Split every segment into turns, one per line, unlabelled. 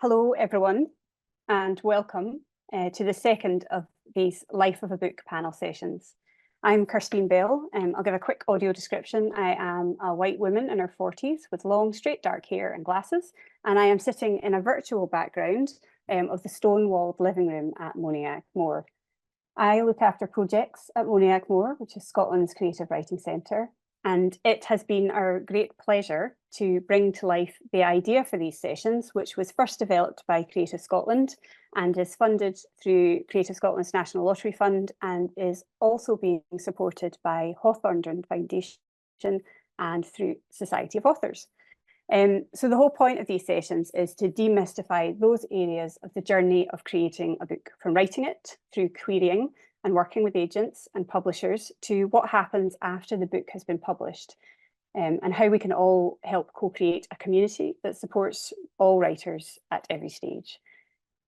Hello everyone, and welcome to the second of these Life of a Book panel sessions. I'm Kirstine Bell, and I'll give a quick audio description. I am a white woman in her 40s with long, straight dark hair and glasses, and I am sitting in a virtual background of the stone-walled living room at Moniac Moor. I look after projects at Moniac Moor, which is Scotland's creative writing centre, and it has been our great pleasure to bring to life the idea for these sessions, which was first developed by Creative Scotland and is funded through Creative Scotland's National Lottery Fund and is also being supported by Hawthornden Foundation and through Society of Authors. So the whole point of these sessions is to demystify those areas of the journey of creating a book, from writing it through querying and working with agents and publishers to what happens after the book has been published, and how we can all help co-create a community that supports all writers at every stage.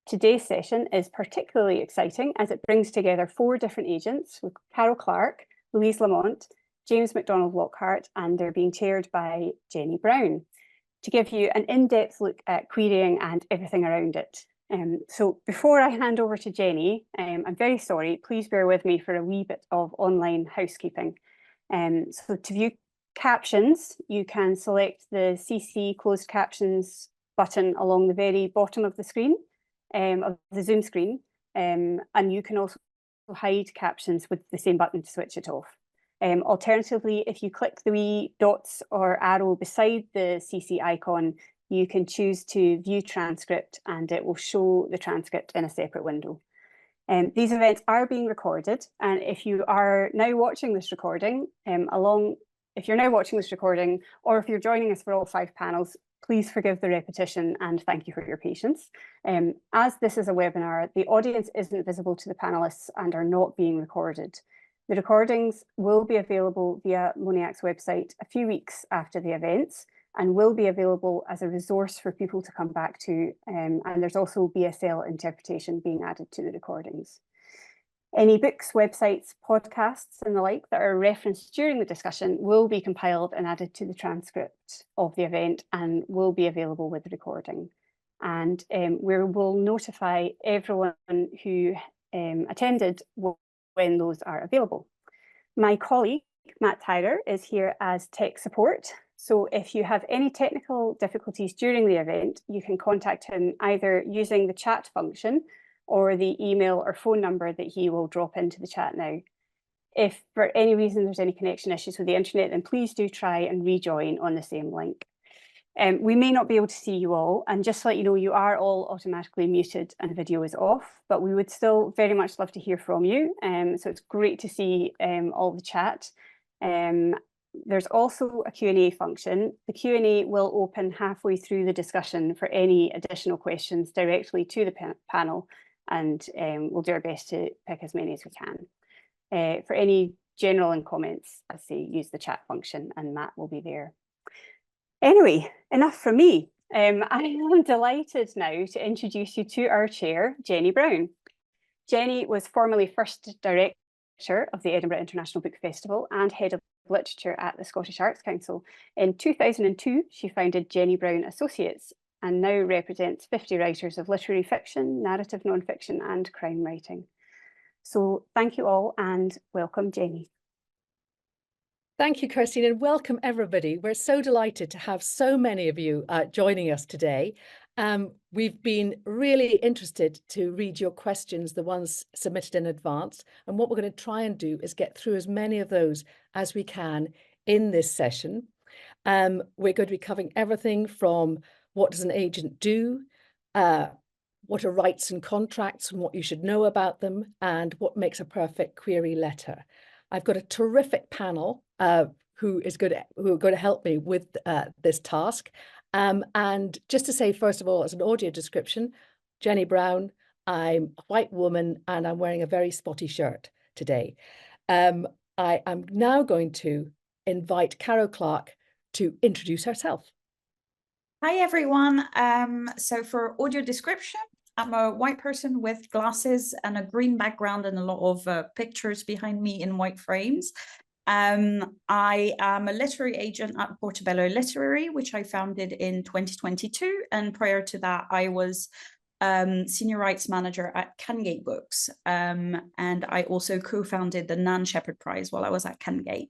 Today's session is particularly exciting as it brings together 4 different agents with Caro Clarke, Louise Lamont, James Macdonald Lockhart, and they're being chaired by Jenny Brown, to give you an in-depth look at querying and everything around it. So before I hand over to Jenny, I'm very sorry, please bear with me for a wee bit of online housekeeping. So to view captions, you can select the CC closed captions button along the very bottom of the screen, of the Zoom screen, and you can also hide captions with the same button to switch it off. Alternatively, if you click the wee dots or arrow beside the CC icon, you can choose to view transcript and it will show the transcript in a separate window. These events are being recorded, and if you are now watching this recording, or if you're joining us for all 5 panels, please forgive the repetition and thank you for your patience. As this is a webinar, the audience isn't visible to the panelists and are not being recorded. The recordings will be available via Moniac's website a few weeks after the events and will be available as a resource for people to come back to, and there's also BSL interpretation being added to the recordings. Any books, websites, podcasts and the like that are referenced during the discussion will be compiled and added to the transcript of the event and will be available with the recording. And we will notify everyone who attended when those are available. My colleague, Matt Tyrer, is here as tech support. So if you have any technical difficulties during the event, you can contact him either using the chat function or the email or phone number that he will drop into the chat now. If for any reason there's any connection issues with the internet, then please do try and rejoin on the same link. We may not be able to see you all, and just to let you know, you are all automatically muted and video is off, but we would still very much love to hear from you. So it's great to see all the chat. There's also a Q&A function. The Q&A will open halfway through the discussion for any additional questions directly to the panel, and we'll do our best to pick as many as we can. For any general comments, I say use the chat function and Matt will be there. Anyway, enough from me. I am delighted now to introduce you to our chair, Jenny Brown. Jenny was formerly first director of the Edinburgh International Book Festival and head of literature at the Scottish Arts Council. In 2002, she founded Jenny Brown Associates and now represents 50 writers of literary fiction, narrative non-fiction and crime writing. So thank you all and welcome, Jenny.
Thank you, Kirstine, and welcome everybody. We're so delighted to have so many of you joining us today. We've been really interested to read your questions, the ones submitted in advance. And what we're going to try and do is get through as many of those as we can in this session. We're going to be covering everything from what does an agent do, what are rights and contracts and what you should know about them, and what makes a perfect query letter. I've got a terrific panel who are going to help me with this task. And just to say, first of all, as an audio description, Jenny Brown, I'm a white woman and I'm wearing a very spotty shirt today. I am now going to invite Caro Clarke to introduce herself.
Hi, everyone. So for audio description, I'm a white person with glasses and a green background and a lot of pictures behind me in white frames. I am a literary agent at Portobello Literary, which I founded in 2022. And prior to that, I was senior rights manager at Cangate Books. And I also co-founded the Nan Shepherd Prize while I was at Cangate.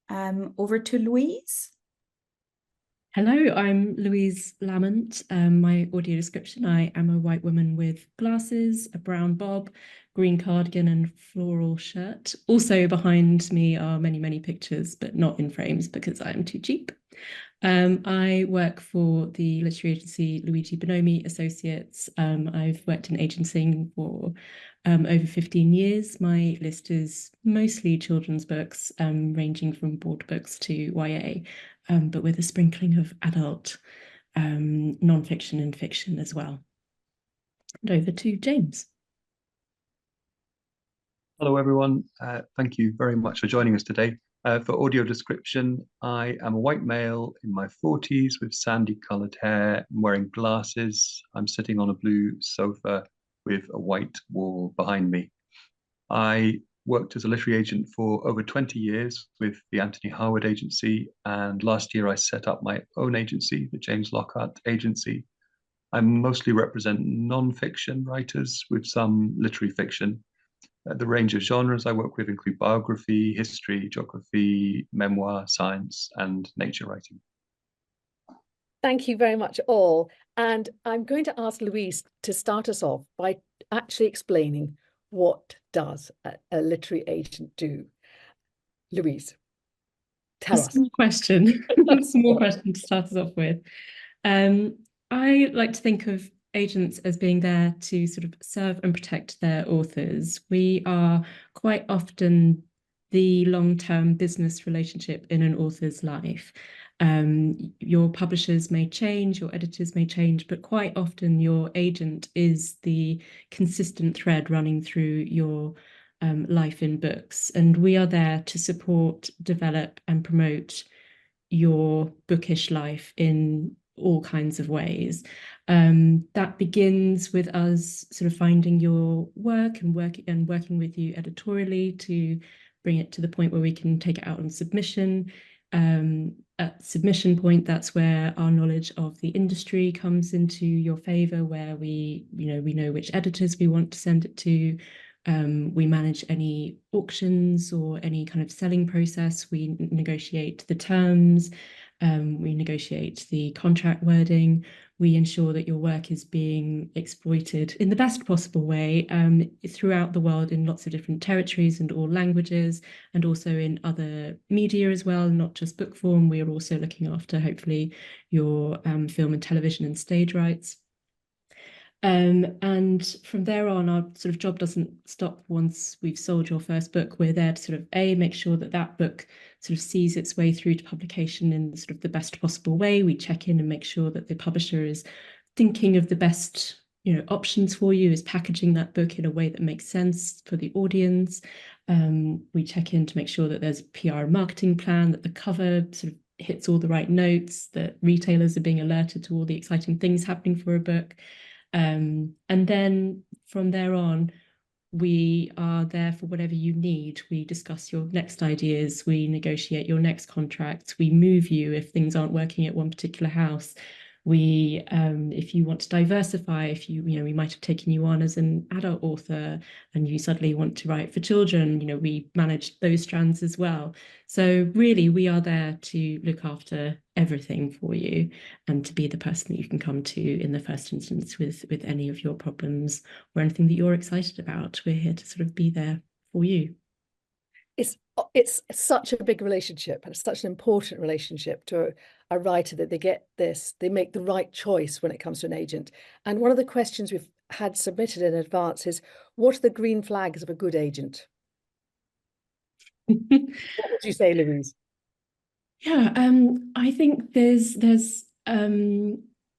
Over to Louise.
Hello, I'm Louise Lamont. My audio description, I am a white woman with glasses, a brown bob, green cardigan and floral shirt. Also behind me are many, many pictures, but not in frames because I'm too cheap. I work for the literary agency Luigi Bonomi Associates. I've worked in agencying for over 15 years. My list is mostly children's books, ranging from board books to YA, but with a sprinkling of adult non-fiction and fiction as well. And over to James.
Hello, everyone. Thank you very much for joining us today. For audio description, I am a white male in my 40s with sandy coloured hair. I'm wearing glasses. I'm sitting on a blue sofa with a white wall behind me. I worked as a literary agent for over 20 years with the Anthony Harwood Agency, and last year I set up my own agency, the James Lockhart Agency. I mostly represent non-fiction writers with some literary fiction. The range of genres I work with include biography, history, geography, memoir, science, and nature writing.
Thank you very much all. And I'm going to ask Louise to start us off by actually explaining what does a literary agent do. Louise, tell us.
Small question. Small question to start us off with. I like to think of agents as being there to sort of serve and protect their authors. We are quite often the long-term business relationship in an author's life. Your publishers may change, your editors may change, but quite often your agent is the consistent thread running through your life in books. And we are there to support, develop, and promote your bookish life in all kinds of ways. That begins with us sort of finding your work and working with you editorially to bring it to the point where we can take it out on submission. At submission point, that's where our knowledge of the industry comes into your favor, where we know which editors we want to send it to. We manage any auctions or any kind of selling process. We negotiate the terms. We negotiate the contract wording. We ensure that your work is being exploited in the best possible way throughout the world in lots of different territories and all languages, and also in other media as well, not just book form. We are also looking after, hopefully, your film and television and stage rights. And from there on, our sort of job doesn't stop once we've sold your first book. We're there to sort of make sure that that book sort of sees its way through to publication in sort of the best possible way. We check in and make sure that the publisher is thinking of the best options for you, is packaging that book in a way that makes sense for the audience. We check in to make sure that there's a PR and marketing plan, that the cover sort of hits all the right notes, that retailers are being alerted to all the exciting things happening for a book. And then from there on, we are there for whatever you need. We discuss your next ideas, we negotiate your next contract, we move you if things aren't working at one particular house. We, if you want to diversify, if we might have taken you on as an adult author and you suddenly want to write for children, we manage those strands as well. So really, we are there to look after everything for you and to be the person that you can come to in the first instance with any of your problems or anything that you're excited about. We're here to sort of be there for you.
It's such a big relationship, and it's such an important relationship to a writer that they make the right choice when it comes to an agent. And one of the questions we've had submitted in advance is, what are the green flags of a good agent? What would you say, Louise?
Yeah, I think there's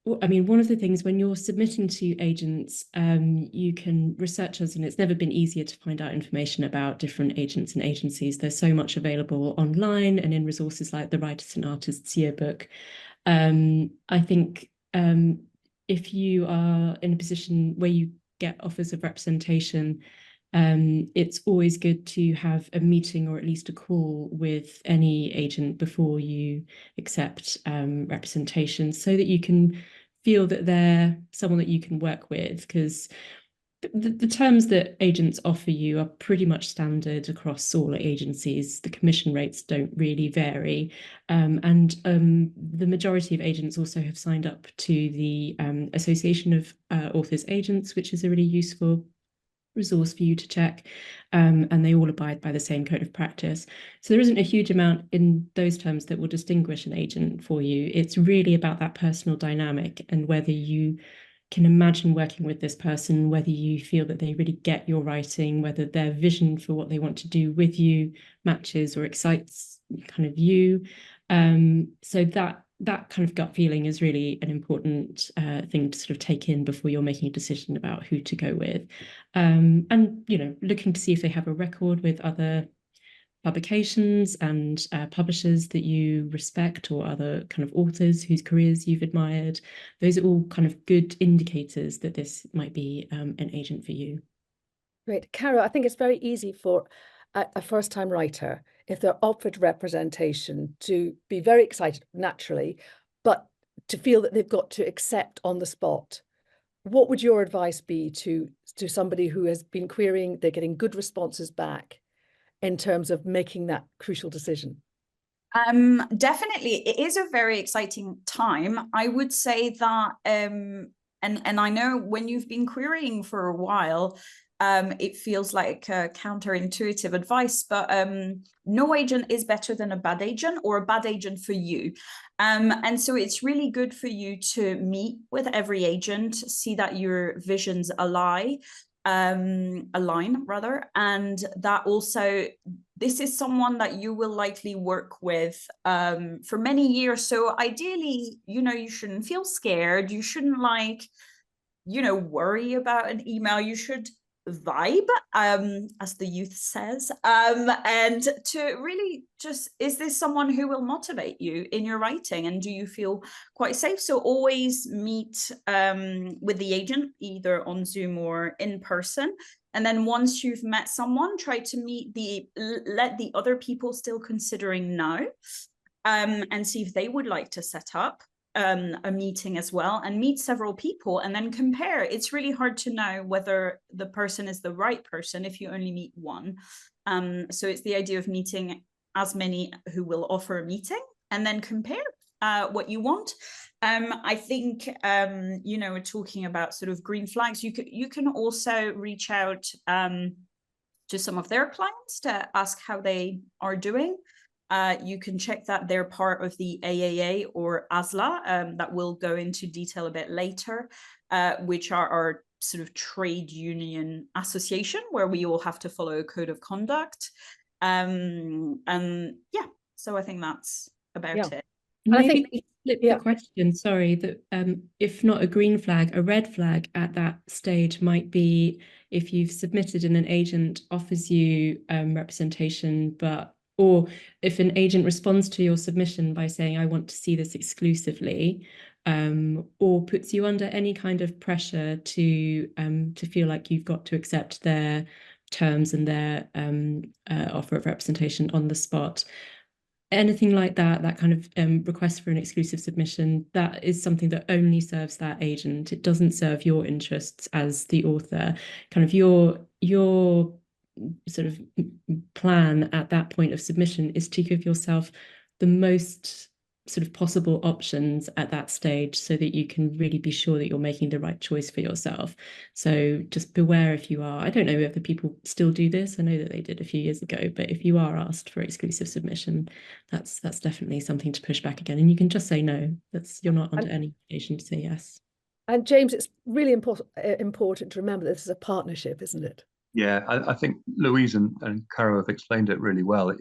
one of the things when you're submitting to agents, you can research us, and it's never been easier to find out information about different agents and agencies. There's so much available online and in resources like the Writers and Artists Yearbook. I think if you are in a position where you get offers of representation, It's always good to have a meeting or at least a call with any agent before you accept representation, so that you can feel that they're someone that you can work with, because the terms that agents offer you are pretty much standard across all agencies. The commission rates don't really vary. And the majority of agents also have signed up to the Association of Authors Agents, which is a really useful resource for you to check, and they all abide by the same code of practice. So there isn't a huge amount in those terms that will distinguish an agent for you. It's really about that personal dynamic and whether you can imagine working with this person, whether you feel that they really get your writing, whether their vision for what they want to do with you matches or excites kind of you. So that kind of gut feeling is really an important thing to sort of take in before you're making a decision about who to go with. And, you know, looking to see if they have a record with other publications and publishers that you respect, or other kind of authors whose careers you've admired. Those are all kind of good indicators that this might be an agent for you.
Great. Caro, I think it's very easy for a first-time writer, if they're offered representation, to be very excited naturally, but to feel that they've got to accept on the spot. What would your advice be to somebody who has been querying, they're getting good responses back, in terms of making that crucial decision?
Definitely, it is a very exciting time. I would say that, and I know when you've been querying for a while, it feels like counterintuitive advice, but no agent is better than a bad agent, or a bad agent for you. And so it's really good for you to meet with every agent, see that your visions align rather, and that also this is someone that you will likely work with for many years. So ideally, you know, you shouldn't feel scared, you shouldn't worry about an email, you should vibe, as the youth says, and to really just, is this someone who will motivate you in your writing, and do you feel quite safe? So always meet with the agent, either on Zoom or in person, and then once you've met someone, try to let the other people still considering know, and see if they would like to set up a meeting as well, and meet several people and then compare. It's really hard to know whether the person is the right person if you only meet one. So it's the idea of meeting as many who will offer a meeting, and then compare what you want. I think, we're talking about sort of green flags. You can also reach out to some of their clients to ask how they are doing. You can check that they're part of the AAA or ASLA, that we'll go into detail a bit later, which are our sort of trade union association, where we all have to follow a code of conduct. And yeah, so I think that's about it.
And
Maybe
I think,
flip the question, sorry, that if not a green flag, a red flag at that stage might be if you've submitted and an agent offers you representation, or if an agent responds to your submission by saying, I want to see this exclusively, or puts you under any kind of pressure to feel like you've got to accept their terms and their offer of representation on the spot. Anything like that kind of request for an exclusive submission, that is something that only serves that agent. It doesn't serve your interests as the author. Kind of your sort of plan at that point of submission is to give yourself the most sort of possible options at that stage, so that you can really be sure that you're making the right choice for yourself. So just beware if you are, I don't know if the people still do this, I know that they did a few years ago, but if you are asked for exclusive submission, that's definitely something to push back again, and you can just say no. You're not under any obligation to say yes. And
James, it's really important to remember that this is a partnership, isn't it?
Yeah, I think Louise and Caro have explained it really well.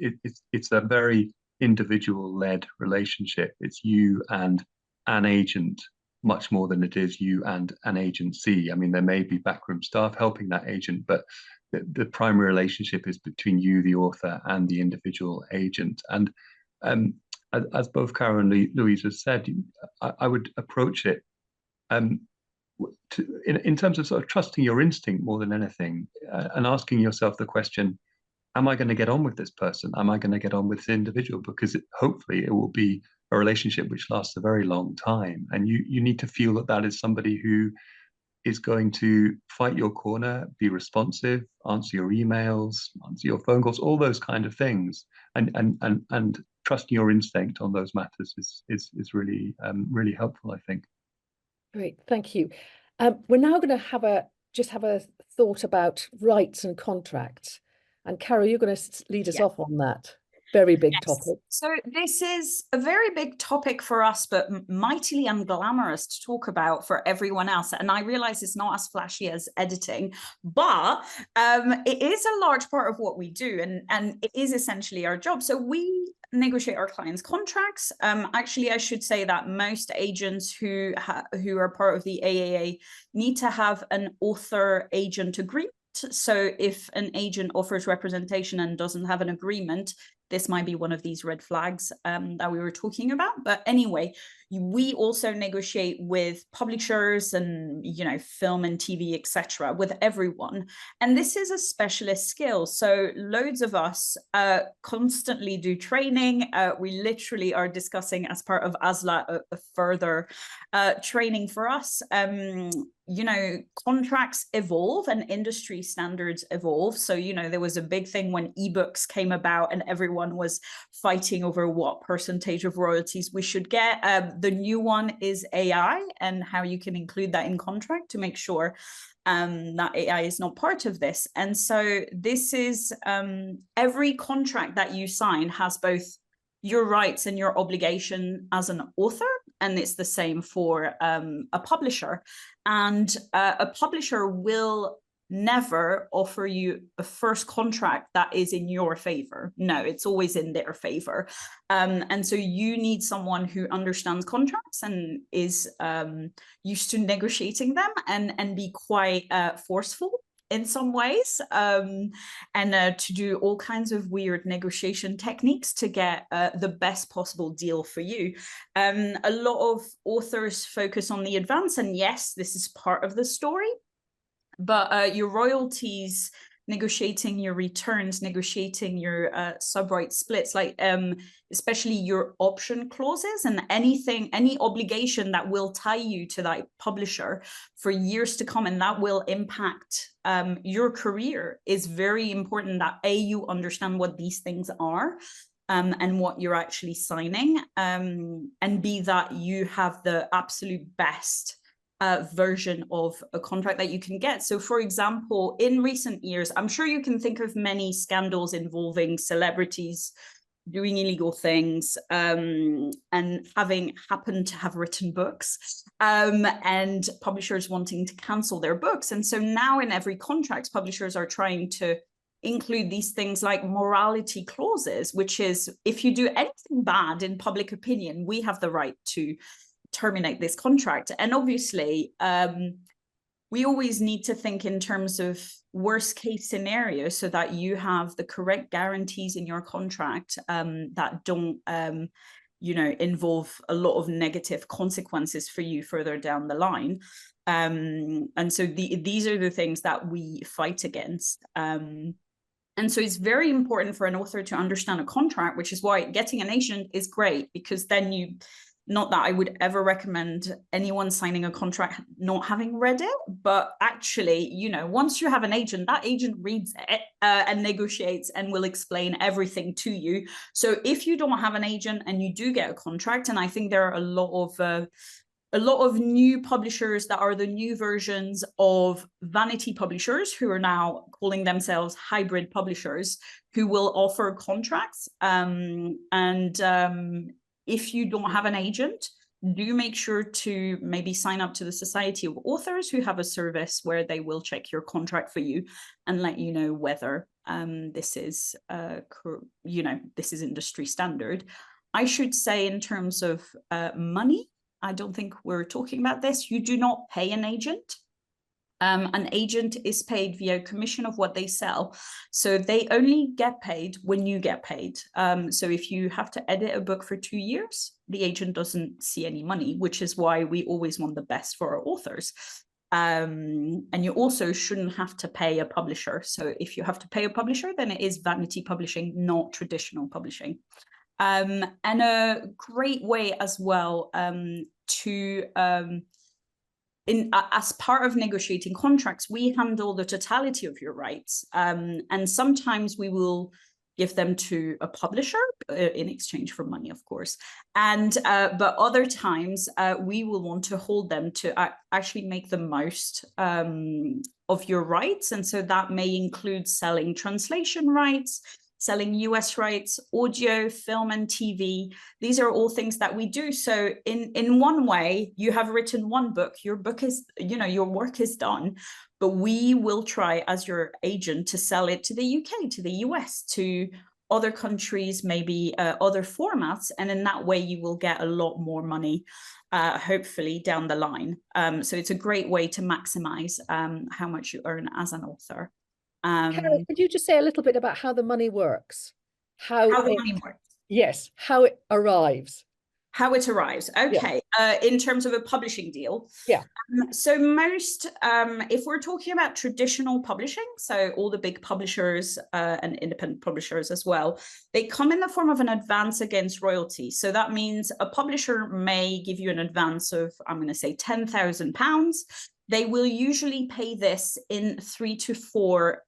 It's a very individual-led relationship. It's you and an agent much more than it is you and an agency. I mean, there may be backroom staff helping that agent, but the primary relationship is between you, the author, and the individual agent. And as both Caro and Louise have said, I would approach it in terms of sort of trusting your instinct more than anything, and asking yourself the question, am I going to get on with this person? Am I going to get on with this individual? Because hopefully it will be a relationship which lasts a very long time. And you need to feel that that is somebody who is going to fight your corner, be responsive, answer your emails, answer your phone calls, all those kind of things. And trusting your instinct on those matters is really really helpful, I think.
Great, thank you. We're now going to have a thought about rights and contracts. And Caro, you're going to lead us off on that very big topic.
So this is a very big topic for us, but mightily unglamorous to talk about for everyone else. And I realize it's not as flashy as editing, but it is a large part of what we do, and it is essentially our job. So we negotiate our clients' contracts. Actually, I should say that most agents who are part of the AAA need to have an author-agent agreement. So if an agent offers representation and doesn't have an agreement, this might be one of these red flags that we were talking about. But anyway, we also negotiate with publishers and, you know, film and TV, etc., with everyone. And this is a specialist skill. So loads of us constantly do training. We literally are discussing as part of ASLA a further training for us. You know, contracts evolve and industry standards evolve. So, you know, there was a big thing when ebooks came about and everyone was fighting over what percentage of royalties we should get. The new one is AI and how you can include that in contract to make sure that AI is not part of this. And so this is every contract that you sign has both your rights and your obligation as an author, and it's the same for a publisher. And a publisher will never offer you a first contract that is in your favor. No, it's always in their favor. And so you need someone who understands contracts and is used to negotiating them and be quite forceful in some ways, and to do all kinds of weird negotiation techniques to get the best possible deal for you. A lot of authors focus on the advance, and yes, this is part of the story, but your royalties, negotiating your returns, negotiating your sub-right splits, like especially your option clauses and any obligation that will tie you to that publisher for years to come, and that will impact your career, is very important that you understand what these things are and what you're actually signing, and B, that you have the absolute best version of a contract that you can get. So for example, in recent years, I'm sure you can think of many scandals involving celebrities doing illegal things and having happened to have written books, and publishers wanting to cancel their books. And so now in every contract, publishers are trying to include these things like morality clauses, which is if you do anything bad in public opinion, we have the right to terminate this contract. And obviously we always need to think in terms of worst case scenario so that you have the correct guarantees in your contract that don't you know, involve a lot of negative consequences for you further down the line. And so these are the things that we fight against. And so it's very important for an author to understand a contract, which is why getting an agent is great, because then you, not that I would ever recommend anyone signing a contract not having read it, but actually, you know, once you have an agent, that agent reads it and negotiates and will explain everything to you. So if you don't have an agent and you do get a contract, and I think there are a lot of new publishers that are the new versions of vanity publishers who are now calling themselves hybrid publishers, who will offer contracts. If you don't have an agent, do make sure to maybe sign up to the Society of Authors, who have a service where they will check your contract for you and let you know whether this is, you know, this is industry standard. I should say, in terms of money, I don't think we're talking about this. You do not pay an agent. An agent is paid via commission of what they sell. So they only get paid when you get paid. So if you have to edit a book for 2 years, the agent doesn't see any money, which is why we always want the best for our authors. And you also shouldn't have to pay a publisher. So if you have to pay a publisher, then it is vanity publishing, not traditional publishing. And a great way as well as part of negotiating contracts, we handle the totality of your rights. And sometimes we will give them to a publisher in exchange for money, of course. And but other times we will want to hold them to actually make the most of your rights. And so that may include selling translation rights, selling US rights, audio, film, and TV. These are all things that we do. So in one way, you have written one book, your book is, your work is done, but we will try as your agent to sell it to the UK, to the US, to other countries, maybe other formats. And in that way, you will get a lot more money, hopefully down the line. So it's a great way to maximize how much you earn as an author.
Caro, could you just say a little bit about how the money works?
How the money works?
Yes, how it arrives.
How it arrives. Okay. Yeah. In terms of a publishing deal.
Yeah.
So most, if we're talking about traditional publishing, so all the big publishers and independent publishers as well, they come in the form of an advance against royalty. So that means a publisher may give you an advance of, I'm going to say £10,000. They will usually pay this in 3 to 4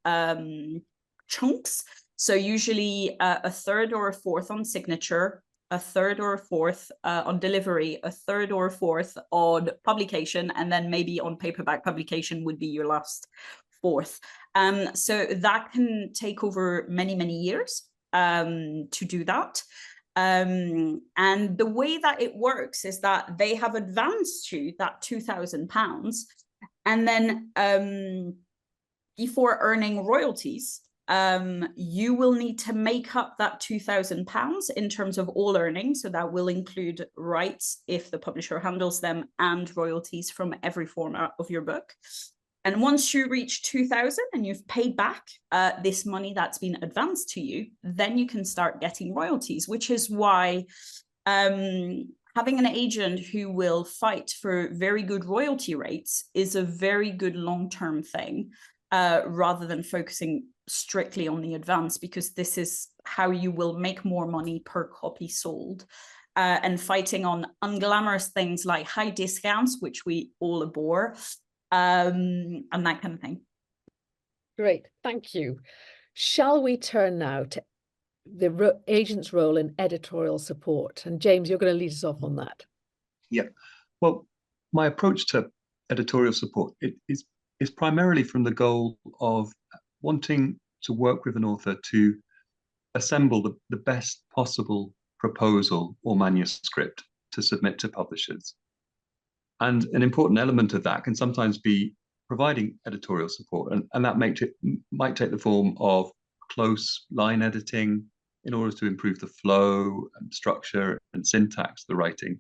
chunks. So usually a third or a fourth on signature, a third or a fourth on delivery, a third or a fourth on publication, and then maybe on paperback publication would be your last fourth. So that can take over many, many years to do that. And the way that it works is that they have advanced you that £2,000, and then before earning royalties, you will need to make up that £2,000 in terms of all earnings. So that will include rights if the publisher handles them, and royalties from every format of your book. And once you reach 2,000 and you've paid back this money that's been advanced to you, then you can start getting royalties, which is why having an agent who will fight for very good royalty rates is a very good long-term thing, rather than focusing strictly on the advance, because this is how you will make more money per copy sold, and fighting on unglamorous things like high discounts, which we all abhor, and that kind of thing.
Great, thank you. Shall we turn now to the agent's role in editorial support? And James, you're going to lead us off on that.
Yeah, well, my approach to editorial support is primarily from the goal of wanting to work with an author to assemble the best possible proposal or manuscript to submit to publishers. And an important element of that can sometimes be providing editorial support, and that might take the form of close line editing in order to improve the flow and structure and syntax of the writing,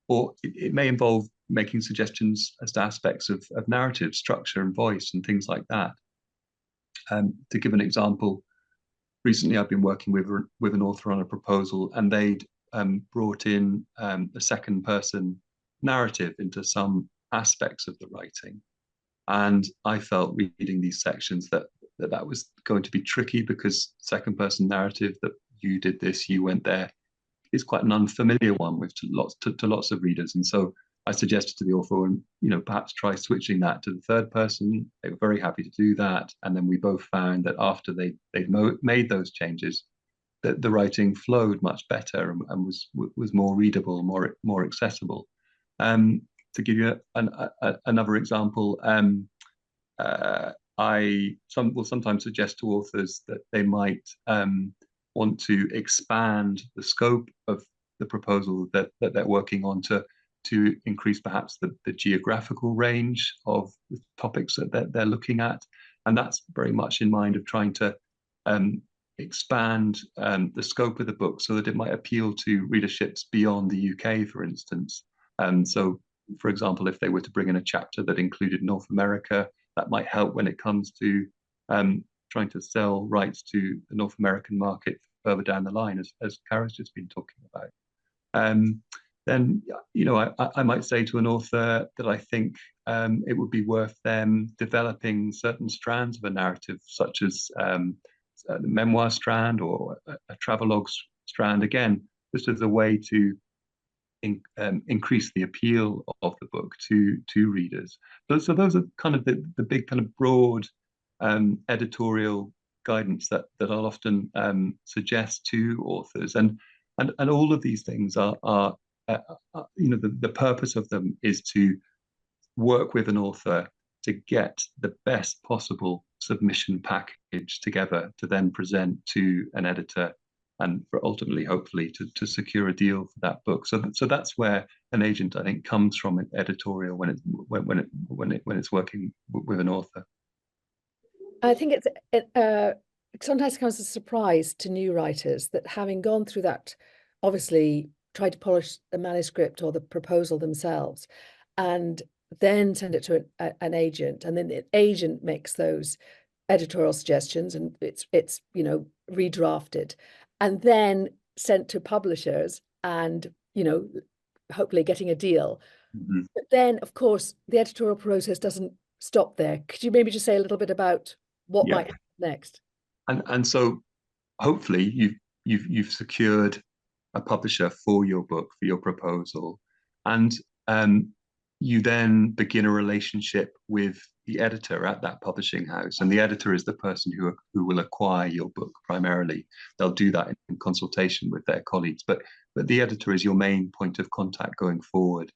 or it may involve making suggestions as to aspects of narrative structure and voice and things like that. To give an example, recently I've been working with an author on a proposal, and they'd brought in a second person narrative into some aspects of the writing. And I felt reading these sections that was going to be tricky, because second person narrative, that you did this, you went there, is quite an unfamiliar one to lots of readers. And so I suggested to the author, and perhaps try switching that to the third person. They were very happy to do that, and then we both found that after they'd made those changes, that the writing flowed much better and was more readable, more accessible. To give you another example, I will sometimes suggest to authors that they might want to expand the scope of the proposal that they're working on to increase perhaps the geographical range of the topics that they're looking at. And that's very much in mind of trying to expand the scope of the book so that it might appeal to readerships beyond the UK, for instance. So, for example, if they were to bring in a chapter that included North America, that might help when it comes to trying to sell rights to the North American market further down the line, as Caro's just been talking about. Then, you know, I might say to an author that I think it would be worth them developing certain strands of a narrative, such as the memoir strand or a travelogue strand, again, just as a way to increase the appeal of the book to readers. So those are kind of the big kind of broad editorial guidance that I'll often suggest to authors, and all of these things are you know, the purpose of them is to work with an author to get the best possible submission package together to then present to an editor, and for ultimately, hopefully, to secure a deal for that book. So that's where an agent, I think, comes from an editorial when it's working with an author.
I think it sometimes comes as a surprise to new writers that, having gone through that, obviously tried to polish the manuscript or the proposal themselves, and then send it to an agent, and then the agent makes those editorial suggestions, and it's you know, redrafted, and then sent to publishers, and you know, hopefully getting a deal.
Mm-hmm.
But then, of course, the editorial process doesn't stop there. Could you maybe just say a little bit about what might happen next?
And so hopefully you've secured a publisher for your book, for your proposal, and you then begin a relationship with the editor at that publishing house, and the editor is the person who will acquire your book primarily. They'll do that in consultation with their colleagues, but the editor is your main point of contact going forward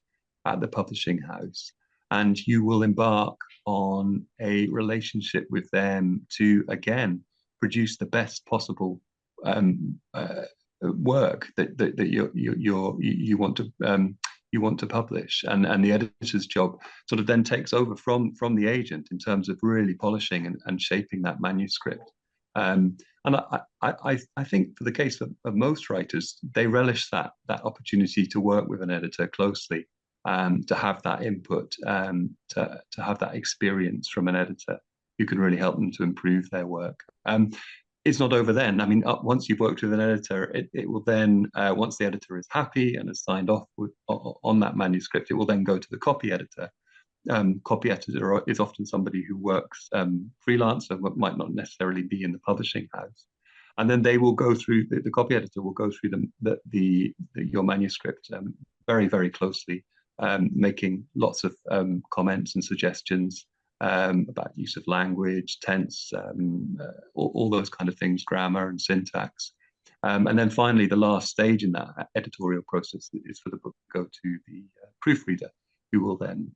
at the publishing house, and you will embark on a relationship with them to again produce the best possible work that you want to publish, and the editor's job sort of then takes over from the agent in terms of really polishing and shaping that manuscript. And I think for the case of most writers, they relish that opportunity to work with an editor closely, to have that input, to have that experience from an editor who can really help them to improve their work. It's not over then. I mean, once you've worked with an editor, it will then, once the editor is happy and has signed off on that manuscript, it will then go to the copy editor. Copy editor is often somebody who works freelance, and might not necessarily be in the publishing house. And then they will go through, the copy editor will go through your manuscript very, very closely, making lots of comments and suggestions about use of language, tense, all those kind of things, grammar and syntax. And then finally, the last stage in that editorial process is for the book to go to the proofreader, who will then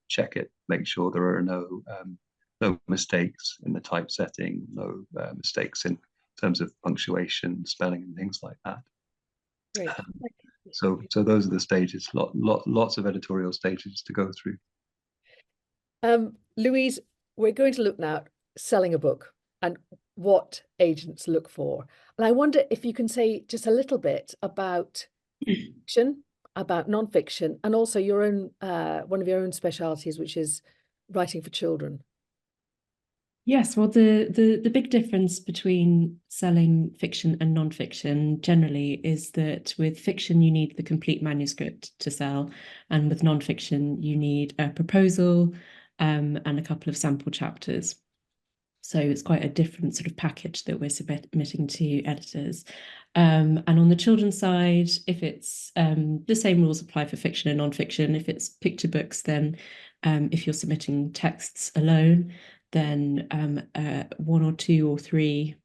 check it, make sure there are no mistakes in the typesetting, no mistakes in terms of punctuation, spelling, and things like that.
Great.
So those are the stages, lots of editorial stages to go through.
Louise, we're going to look now at selling a book and what agents look for. And I wonder if you can say just a little bit about fiction, about non-fiction, and also your own one of your own specialities, which is writing for children.
Yes, well, the big difference between selling fiction and non-fiction generally is that with fiction, you need the complete manuscript to sell, and with non-fiction, you need a proposal and a couple of sample chapters. So it's quite a different sort of package that we're submitting to editors. And on the children's side, if it's the same rules apply for fiction and non-fiction. If it's picture books, then if you're submitting texts alone, then 1 or 2 or 3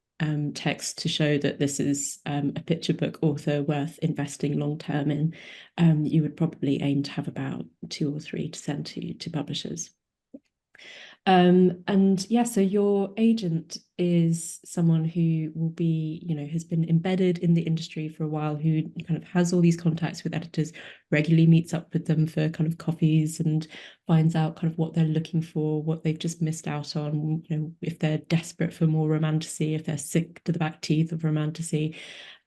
texts to show that this is a picture book author worth investing long term in, you would probably aim to have about 2 or 3 to send to publishers. And yeah, so your agent is someone who will be, you know, has been embedded in the industry for a while, who kind of has all these contacts with editors, regularly meets up with them for kind of coffees and finds out kind of what they're looking for, what they've just missed out on, you know, if they're desperate for more romantasy, if they're sick to the back teeth of romantasy.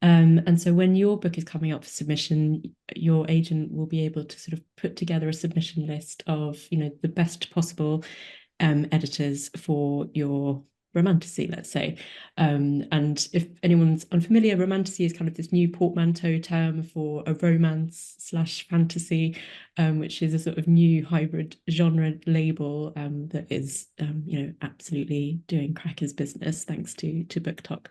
And so when your book is coming up for submission, your agent will be able to sort of put together a submission list of, you know, the best possible editors for your romantasy, let's say. And if anyone's unfamiliar, romantasy is kind of this new portmanteau term for a romance/fantasy, which is a sort of new hybrid genre label that is, absolutely doing crackers business thanks to BookTok.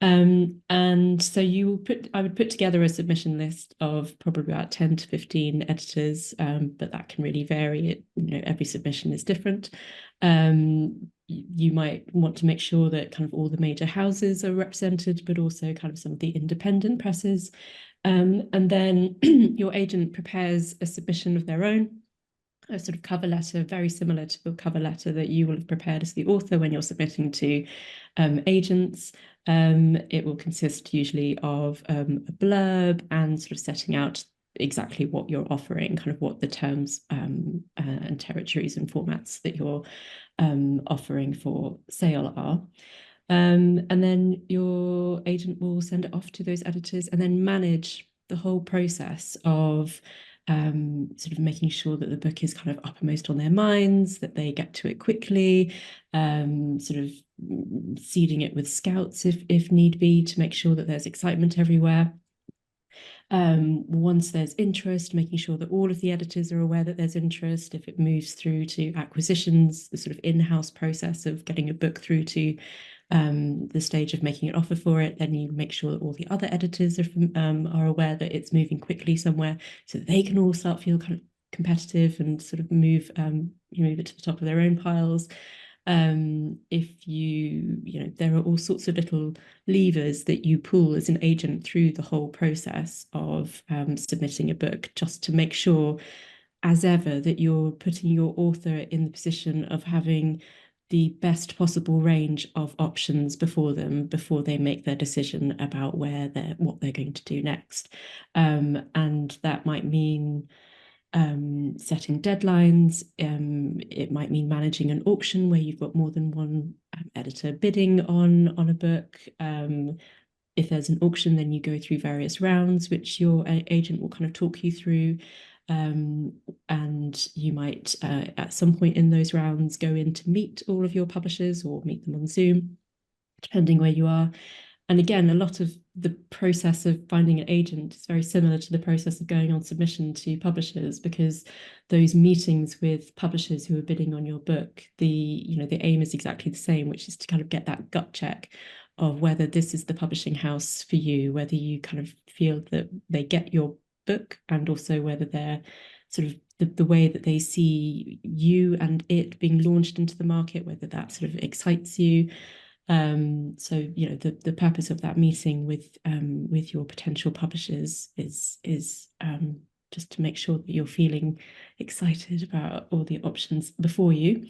And so I would put together a submission list of probably about 10 to 15 editors, but that can really vary. Every submission is different. You might want to make sure that kind of all the major houses are represented, but also kind of some of the independent presses. And then your agent prepares a submission of their own, a sort of cover letter, very similar to the cover letter that you will have prepared as the author when you're submitting to agents. It will consist usually of a blurb and sort of setting out exactly what you're offering, kind of what the terms and territories and formats that you're offering for sale are. And then your agent will send it off to those editors and then manage the whole process of sort of making sure that the book is kind of uppermost on their minds, that they get to it quickly, sort of seeding it with scouts if need be to make sure that there's excitement everywhere. Once there's interest, making sure that all of the editors are aware that there's interest. If it moves through to acquisitions, the sort of in-house process of getting a book through to the stage of making an offer for it, then you make sure that all the other editors are aware that it's moving quickly somewhere, so that they can all start feel kind of competitive and sort of move it to the top of their own piles. If there are all sorts of little levers that you pull as an agent through the whole process of submitting a book, just to make sure, as ever, that you're putting your author in the position of having the best possible range of options before them before they make their decision about what they're going to do next. And that might mean setting deadlines. It might mean managing an auction where you've got more than one editor bidding on a book. If there's an auction, then you go through various rounds, which your agent will kind of talk you through. And you might, at some point in those rounds, go in to meet all of your publishers or meet them on Zoom, depending where you are. And again, a lot of the process of finding an agent is very similar to the process of going on submission to publishers, because those meetings with publishers who are bidding on your book, the aim is exactly the same, which is to kind of get that gut check of whether this is the publishing house for you, whether you kind of feel that they get your book, and also whether they're sort of the way that they see you and it being launched into the market, whether that sort of excites you. So the purpose of that meeting with your potential publishers is just to make sure that you're feeling excited about all the options before you.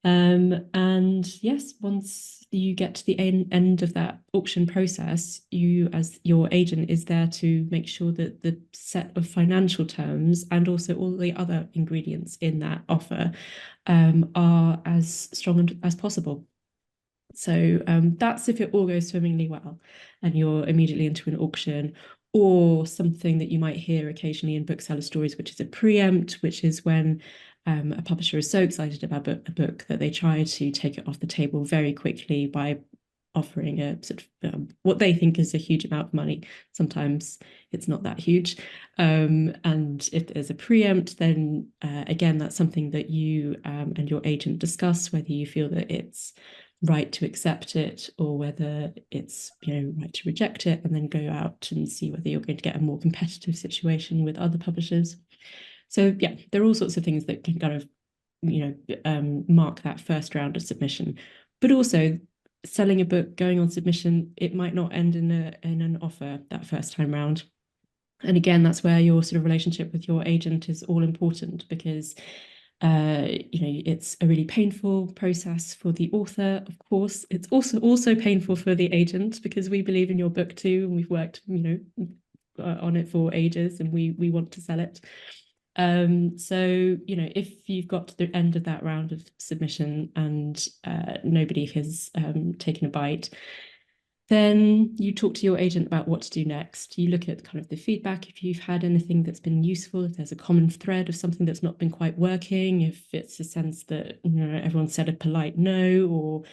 And yes, once you get to the end of that auction process, you, as your agent, is there to make sure that the set of financial terms and also all the other ingredients in that offer are as strong as possible. So that's if it all goes swimmingly well and you're immediately into an auction, or something that you might hear occasionally in bookseller stories, which is a preempt, which is when a publisher is so excited about a book that they try to take it off the table very quickly by offering a sort of what they think is a huge amount of money. Sometimes it's not that huge. And if there's a preempt, then again, that's something that you and your agent discuss, whether you feel that it's right to accept it or whether it's right to reject it, and then go out and see whether you're going to get a more competitive situation with other publishers. So yeah, there are all sorts of things that can kind of mark that first round of submission. But also, selling a book, going on submission, it might not end in an offer that first time round. And again, that's where your sort of relationship with your agent is all important, because it's a really painful process for the author. Of course, it's also painful for the agent, because we believe in your book too, and we've worked on it for ages, and we want to sell it. So if you've got to the end of that round of submission and nobody has taken a bite, Then you talk to your agent about what to do next. You look at kind of the feedback, if you've had anything that's been useful, if there's a common thread of something that's not been quite working, if it's a sense that, you know, everyone said a polite no, or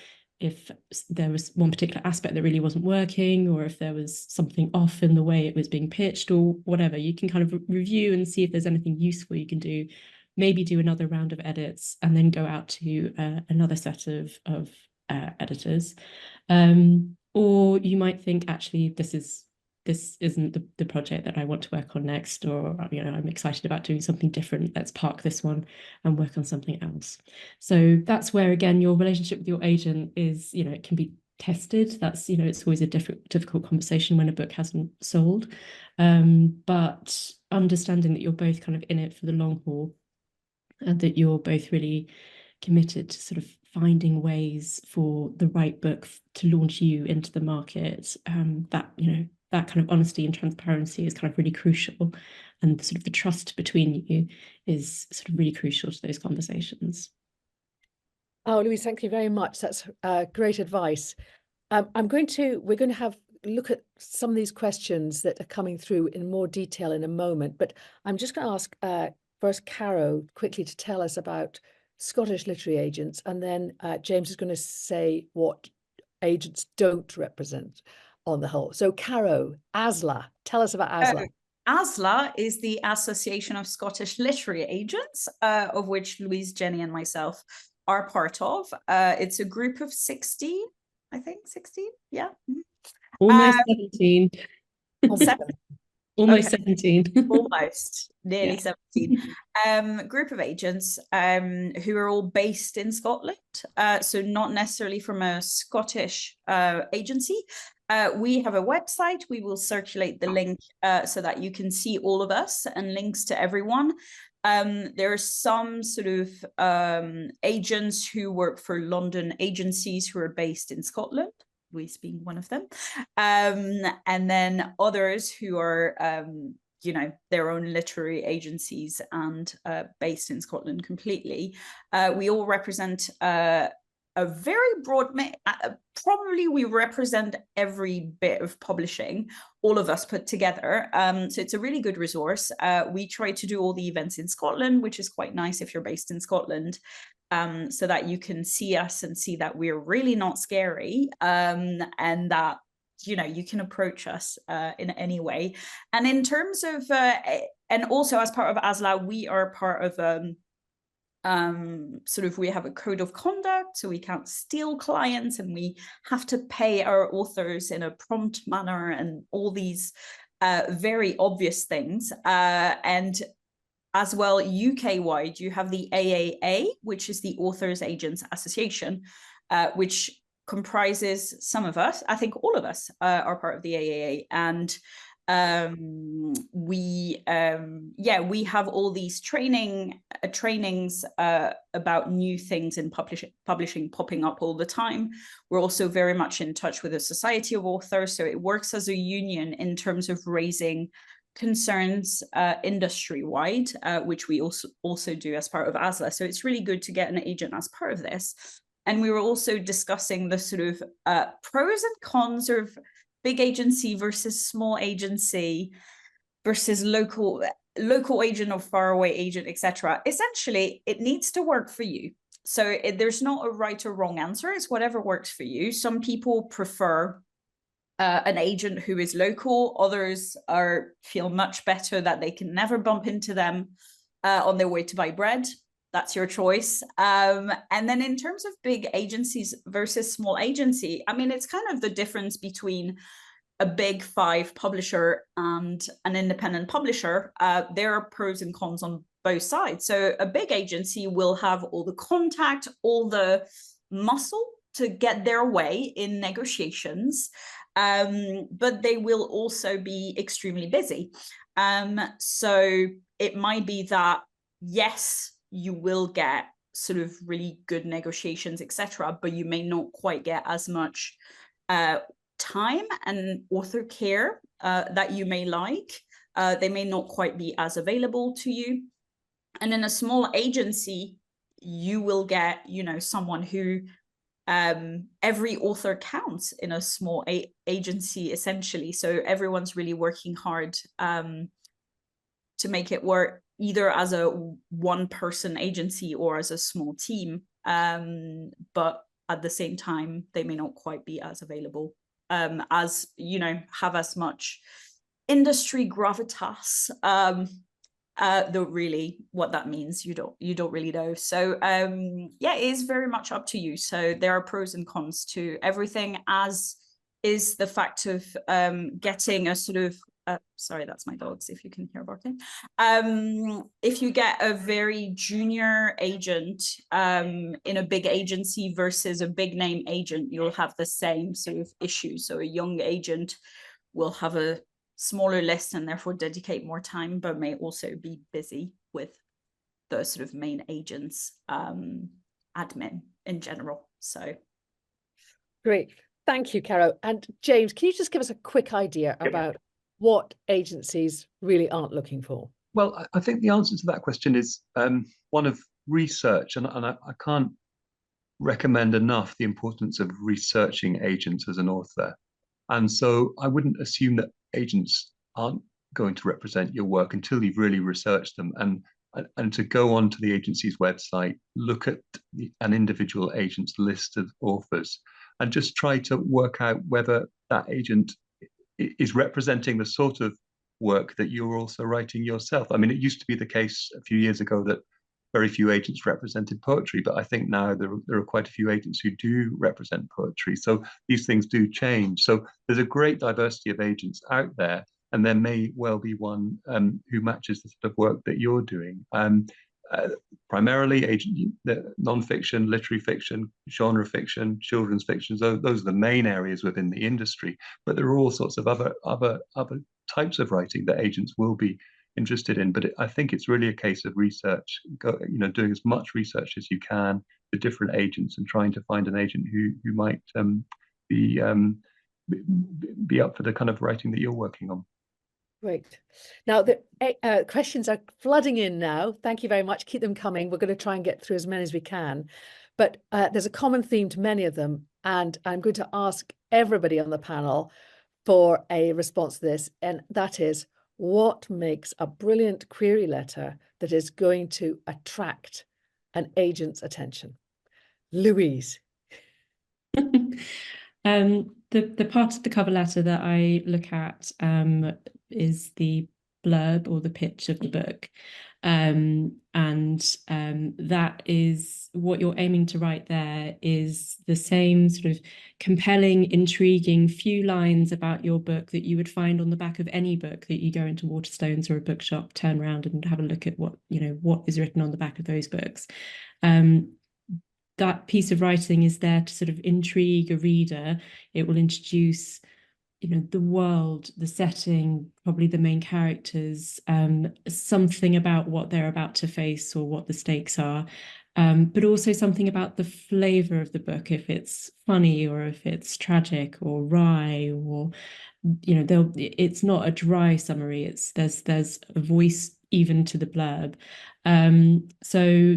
if there was one particular aspect that really wasn't working, or if there was something off in the way it was being pitched, or whatever. You can kind of review and see if there's anything useful you can do, maybe do another round of edits, and then go out to another set of editors. Or you might think, actually, this isn't the project that I want to work on next, or, you know, I'm excited about doing something different. Let's park this one and work on something else. So that's where, again, your relationship with your agent is, you know, it can be tested. That's, you know, it's always a difficult conversation when a book hasn't sold. But understanding that you're both kind of in it for the long haul, and that you're both really committed to sort of finding ways for the right book to launch you into the market, that, you know, that kind of honesty and transparency is kind of really crucial, and sort of the trust between you is sort of really crucial to those conversations.
Oh, Louise, thank you very much. That's great advice. We're going to have look at some of these questions that are coming through in more detail in a moment, but I'm just going to ask first Caro quickly to tell us about Scottish literary agents, and then James is going to say what agents don't represent on the whole. So Caro, ASLA, tell us about ASLA.
ASLA is the Association of Scottish Literary Agents, of which Louise, Jenny and myself are part of. It's a group of 16, I think, 16, yeah.
Almost 17.
Seven.
Almost
Okay.
17.
Almost, nearly
Yeah.
17. Group of agents who are all based in Scotland, so not necessarily from a Scottish agency. We have a website. We will circulate the link so that you can see all of us and links to everyone. There are some sort of agents who work for London agencies who are based in Scotland, Louise being one of them, and then others who are you know, their own literary agencies and based in Scotland completely. We all represent a very broad, probably we represent every bit of publishing, all of us put together. So it's a really good resource. We try to do all the events in Scotland, which is quite nice if you're based in Scotland, so that you can see us and see that we're really not scary, and that, you know, you can approach us in any way. And in terms of, and also as part of ASLA, we are part of sort of, we have a code of conduct, so we can't steal clients and we have to pay our authors in a prompt manner and all these very obvious things. And as well, UK-wide, you have the AAA, which is the Authors Agents Association, which comprises some of us. I think all of us are part of the AAA, and we have all these trainings about new things in publishing popping up all the time. We're also very much in touch with the Society of Authors, so it works as a union in terms of raising concerns industry-wide, which we also do as part of ASLA. So it's really good to get an agent as part of this. And we were also discussing the sort of pros and cons of big agency versus small agency versus local agent or faraway agent, etc. Essentially, it needs to work for you. So there's not a right or wrong answer. It's whatever works for you. Some people prefer an agent who is local. Others feel much better that they can never bump into them on their way to buy bread. That's your choice. And then in terms of big agencies versus small agency, I mean, it's kind of the difference between a big 5 publisher and an independent publisher. There are pros and cons on both sides. So a big agency will have all the contact, all the muscle to get their way in negotiations, but they will also be extremely busy. So it might be that, yes, you will get sort of really good negotiations, etc., but you may not quite get as much time and author care that you may like. They may not quite be as available to you. And in a small agency, you will get, you know, someone who every author counts in a small agency, essentially. So everyone's really working hard to make it work either as a one-person agency or as a small team. But at the same time, they may not quite be as available, as, you know, have as much industry gravitas. Though really what that means, you don't really know. So yeah, it is very much up to you. So there are pros and cons to everything, as is the fact of getting a sort of sorry, that's my dogs, if you can hear barking. If you get a very junior agent in a big agency versus a big name agent, you'll have the same sort of issue. So a young agent will have a smaller list and therefore dedicate more time, but may also be busy with the sort of main agents admin in general. So
great, thank you, Caro. And James, can you just give us a quick idea about what agencies really aren't looking for?
Well, I think the answer to that question is one of research, and I can't recommend enough the importance of researching agents as an author. And so I wouldn't assume that agents aren't going to represent your work until you've really researched them, and to go onto the agency's website, look at an individual agent's list of authors, and just try to work out whether that agent is representing the sort of work that you're also writing yourself. I mean, it used to be the case a few years ago that very few agents represented poetry, but I think now there are quite a few agents who do represent poetry. So these things do change. So there's a great diversity of agents out there, and there may well be one who matches the sort of work that you're doing. Primarily non-fiction, literary fiction, genre fiction, children's fiction. So those are the main areas within the industry. But there are all sorts of other types of writing that agents will be interested in. But I think it's really a case of research, doing as much research as you can with different agents and trying to find an agent who might be up for the kind of writing that you're working on.
Great. Now the questions are flooding in now. Thank you very much. Keep them coming. We're going to try and get through as many as we can. But there's a common theme to many of them. And I'm going to ask everybody on the panel for a response to this. And that is, what makes a brilliant query letter that is going to attract an agent's attention? Louise.
The part of the cover letter that I look at is the blurb or the pitch of the book. That is what you're aiming to write there, is the same sort of compelling, intriguing few lines about your book that you would find on the back of any book that you go into Waterstones or a bookshop, turn around and have a look at what is written on the back of those books. That piece of writing is there to sort of intrigue a reader. It will introduce, the world, the setting, probably the main characters, something about what they're about to face or what the stakes are, but also something about the flavour of the book, if it's funny or if it's tragic or wry, or it's not a dry summary. There's a voice even to the blurb. So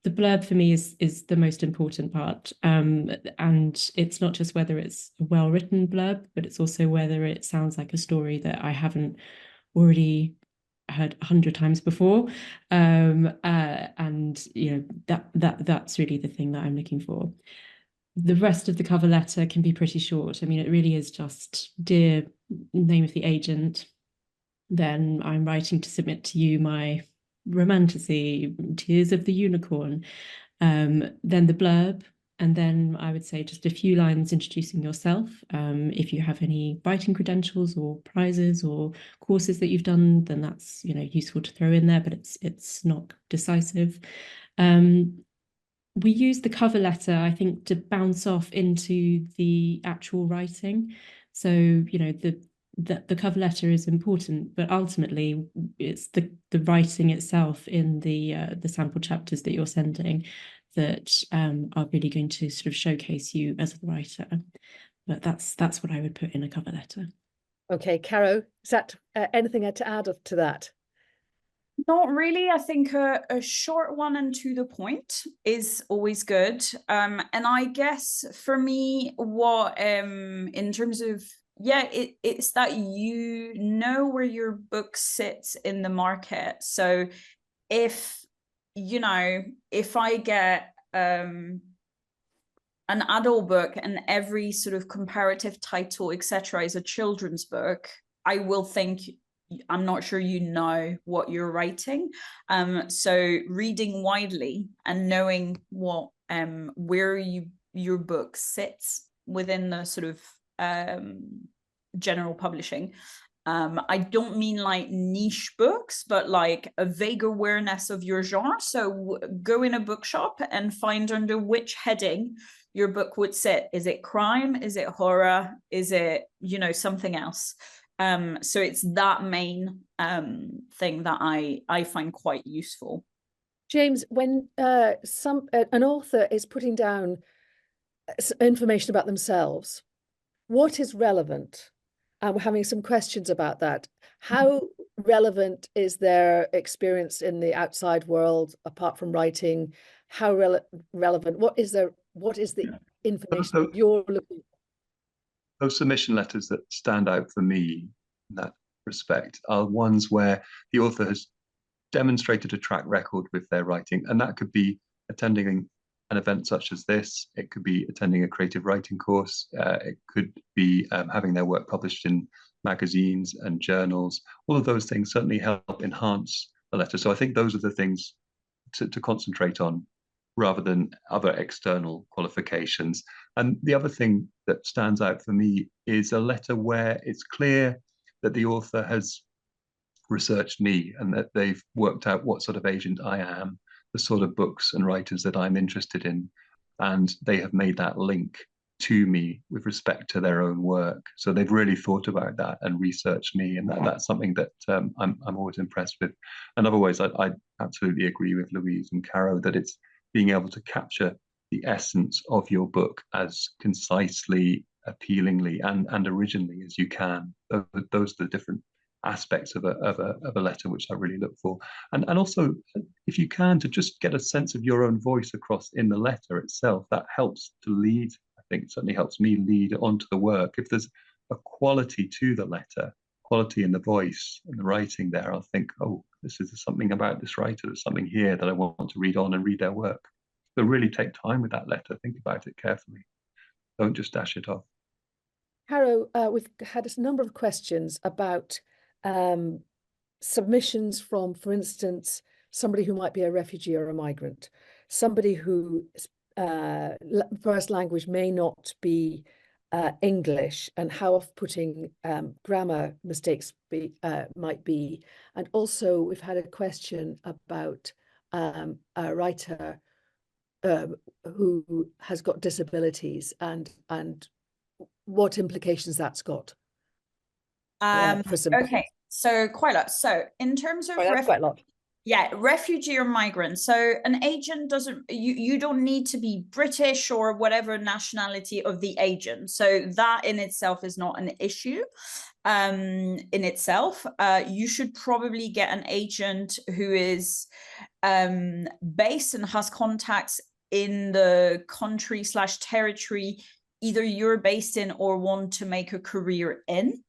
the blurb for me is the most important part, and it's not just whether it's a well-written blurb, but it's also whether it sounds like a story that I haven't already heard 100 times before, and that's really the thing that I'm looking for. The rest of the cover letter can be pretty short. I mean, it really is just, dear name of the agent, then I'm writing to submit to you my romantasy, Tears of the Unicorn, then the blurb, and then I would say just a few lines introducing yourself. If you have any writing credentials or prizes or courses that you've done, then that's useful to throw in there, but it's not decisive. We use the cover letter, I think, to bounce off into the actual writing. So the cover letter is important, but ultimately it's the writing itself in the sample chapters that you're sending that are really going to sort of showcase you as a writer. But that's what I would put in a cover letter.
Okay, Caro, is that anything to add to that?
Not really. I think a short one and to the point is always good. And I guess for me, what in terms of, yeah, it's that you know where your book sits in the market. So if, you know, if I get an adult book and every sort of comparative title, etc., is a children's book, I will think, I'm not sure you know what you're writing. So reading widely and knowing what where your book sits within the sort of general publishing. I don't mean like niche books, but like a vague awareness of your genre. So go in a bookshop and find under which heading your book would sit. Is it crime? Is it horror? Is it, you know, something else? So it's that main thing that I find quite useful.
James, when an author is putting down information about themselves, what is relevant? We're having some questions about that. How relevant is their experience in the outside world apart from writing? How relevant? What is the information you're looking for?
Those submission letters that stand out for me in that respect are ones where the author has demonstrated a track record with their writing, and that could be attending an event such as this. It could be attending a creative writing course. It could be having their work published in magazines and journals. All of those things certainly help enhance the letter. So I think those are the things to concentrate on rather than other external qualifications. And the other thing that stands out for me is a letter where it's clear that the author has researched me and that they've worked out what sort of agent I am, the sort of books and writers that I'm interested in, and they have made that link to me with respect to their own work. So they've really thought about that and researched me, and that's something that I'm always impressed with. And otherwise, I absolutely agree with Louise and Caro that it's being able to capture the essence of your book as concisely, appealingly, and originally as you can. Those are the different aspects of a letter which I really look for, and also, if you can, to just get a sense of your own voice across in the letter itself. That helps to lead. I think certainly helps me lead onto the work. If there's a quality to the letter, quality in the voice and the writing there, I'll think, oh, this is something about this writer. There's something here that I want to read on and read their work. So really take time with that letter. Think about it carefully. Don't just dash it off.
Caro, we've had a number of questions about submissions from, for instance, somebody who might be a refugee or a migrant, somebody who first language may not be English, and how off-putting grammar mistakes might be. And also we've had a question about a writer who has got disabilities and what implications that's got. For some
okay, so quite a lot. So in terms of
quite a lot.
Yeah, refugee or migrant. So an agent doesn't, you don't need to be British or whatever nationality of the agent. So that in itself is not an issue in itself. You should probably get an agent who is based and has contacts in the country/territory either you're based in or want to make a career in.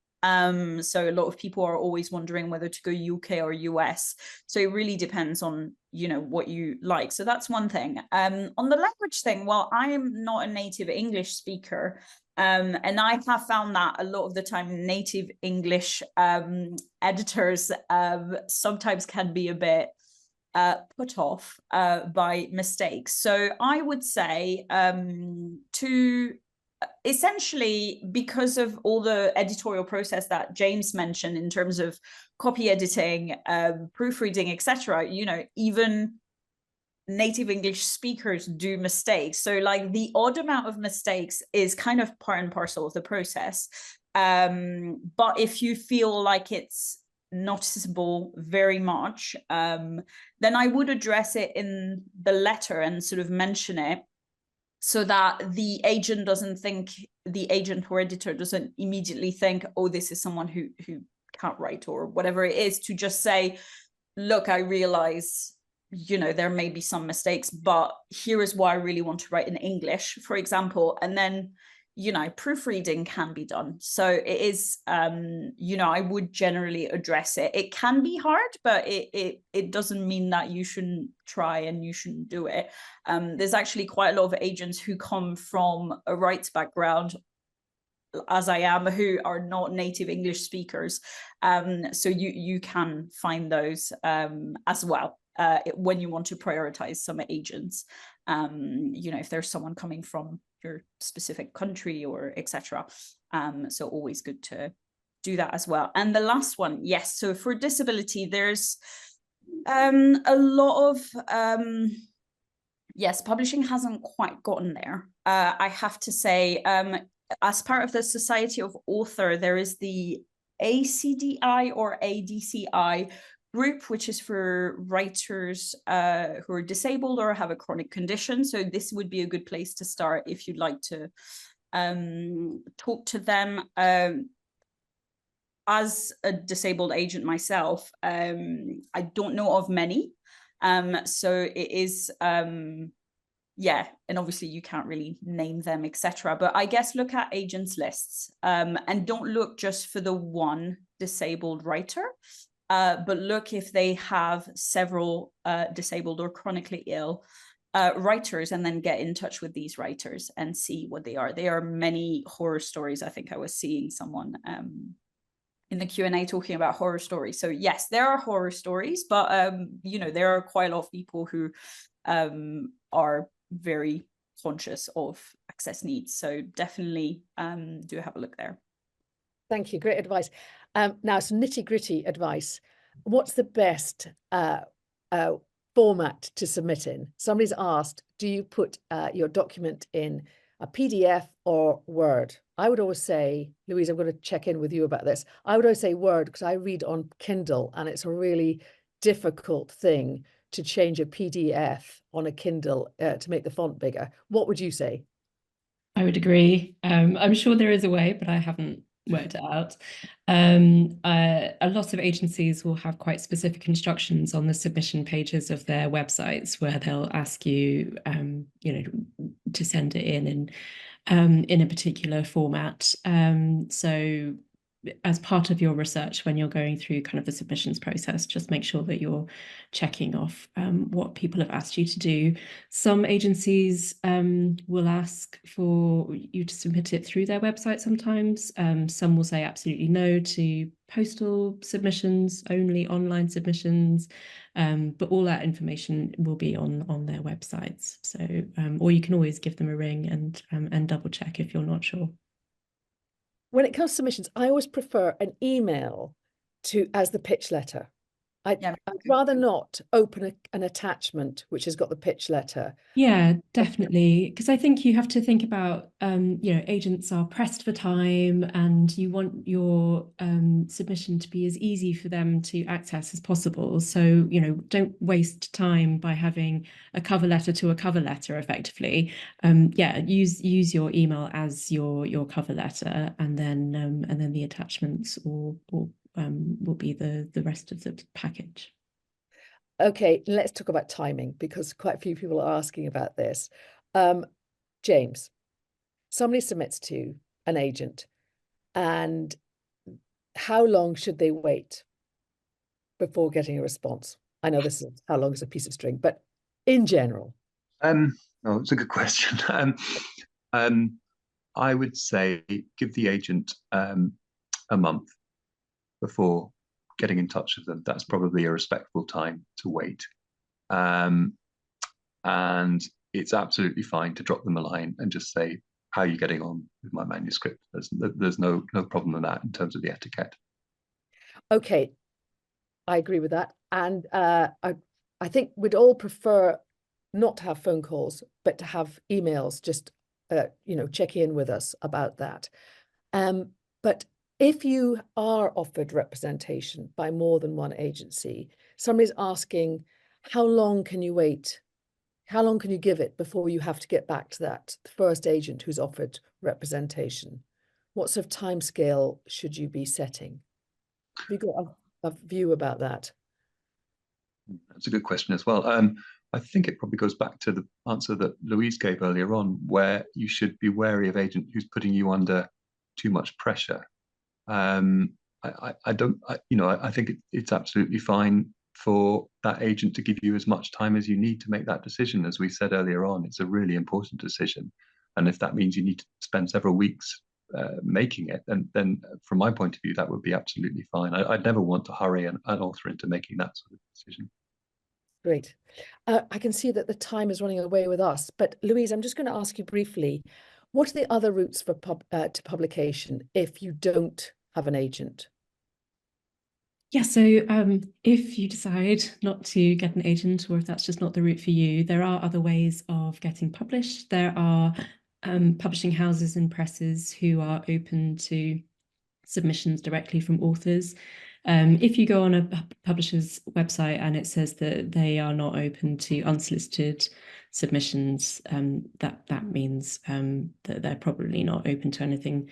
So a lot of people are always wondering whether to go UK or US. So it really depends on, you know, what you like. So that's one thing. On the language thing, well, I am not a native English speaker. And I have found that a lot of the time native English editors sometimes can be a bit put off by mistakes. So I would say to essentially, because of all the editorial process that James mentioned in terms of copy editing, proofreading, etc., you know, even native English speakers do mistakes. So like the odd amount of mistakes is kind of part and parcel of the process. But if you feel like it's noticeable very much, then I would address it in the letter and sort of mention it, so that the agent doesn't think, the agent or editor doesn't immediately think, oh, this is someone who can't write or whatever it is, to just say, look, I realize, you know, there may be some mistakes, but here is why I really want to write in English, for example. And then, you know, proofreading can be done. So it is, you know, I would generally address it. It can be hard, but it doesn't mean that you shouldn't try and you shouldn't do it. There's actually quite a lot of agents who come from a rights background, as I am, who are not native English speakers. So you can find those as well when you want to prioritize some agents. You know, if there's someone coming from your specific country or etc. So always good to do that as well. And the last one, yes. So for disability, there's a lot of yes, publishing hasn't quite gotten there. I have to say, as part of the Society of Author, there is the ACDI or ADCI group, which is for writers who are disabled or have a chronic condition. So this would be a good place to start if you'd like to talk to them. As a disabled agent myself, I don't know of many. So it is, yeah, and obviously you can't really name them, etc. But I guess look at agents lists and don't look just for the one disabled writer, but look if they have several disabled or chronically ill writers, and then get in touch with these writers and see what they are. There are many horror stories. I think I was seeing someone in the Q&A talking about horror stories. So yes, there are horror stories, but you know, there are quite a lot of people who are very conscious of access needs. So definitely do have a look there.
Thank you, great advice. Now some nitty-gritty advice. What's the best format to submit in? Somebody's asked, do you put your document in a PDF or Word? I would always say, Louise, I'm going to check in with you about this. I would always say Word, because I read on Kindle and it's a really difficult thing to change a PDF on a Kindle to make the font bigger. What would you say?
I would agree. I'm sure there is a way, but I haven't worked it out. A lot of agencies will have quite specific instructions on the submission pages of their websites where they'll ask you, you know, to send it in a particular format. So as part of your research, when you're going through kind of the submissions process, just make sure that you're checking off what people have asked you to do. Some agencies will ask for you to submit it through their website sometimes. Some will say absolutely no to postal submissions, only online submissions, but all that information will be on their websites. So, or you can always give them a ring and double check if you're not sure.
When it comes to submissions, I always prefer an email as the pitch letter. I'd rather not open an attachment which has got the pitch letter.
Yeah, definitely. Because I think you have to think about, you know, agents are pressed for time and you want your submission to be as easy for them to access as possible. So, you know, don't waste time by having a cover letter to a cover letter effectively. Yeah, use your email as your cover letter, and then the attachments will be the rest of the package.
Okay, let's talk about timing, because quite a few people are asking about this. James, somebody submits to an agent, and how long should they wait before getting a response? I know this is how long is a piece of string, but in general.
Oh, it's a good question. I would say give the agent a month before getting in touch with them. That's probably a respectful time to wait. And it's absolutely fine to drop them a line and just say, how are you getting on with my manuscript? There's no problem with that in terms of the etiquette. Okay,
I agree with that. And I think we'd all prefer not to have phone calls, but to have emails, just, you know, check in with us about that. But if you are offered representation by more than one agency, somebody's asking, how long can you wait? How long can you give it before you have to get back to that first agent who's offered representation? What sort of timescale should you be setting? Have you got a view about that?
That's a good question as well. I think it probably goes back to the answer that Louise gave earlier on, where you should be wary of agent who's putting you under too much pressure. I think it's absolutely fine for that agent to give you as much time as you need to make that decision. As we said earlier on, it's a really important decision. And if that means you need to spend several weeks making it, then from my point of view, that would be absolutely fine. I'd never want to hurry an author into making that sort of decision.
Great. I can see that the time is running away with us, but Louise, I'm just going to ask you briefly, what are the other routes for to publication if you don't have an agent?
Yeah, so if you decide not to get an agent, or if that's just not the route for you, there are other ways of getting published. There are publishing houses and presses who are open to submissions directly from authors. If you go on a publisher's website and it says that they are not open to unsolicited submissions, that means that they're probably not open to anything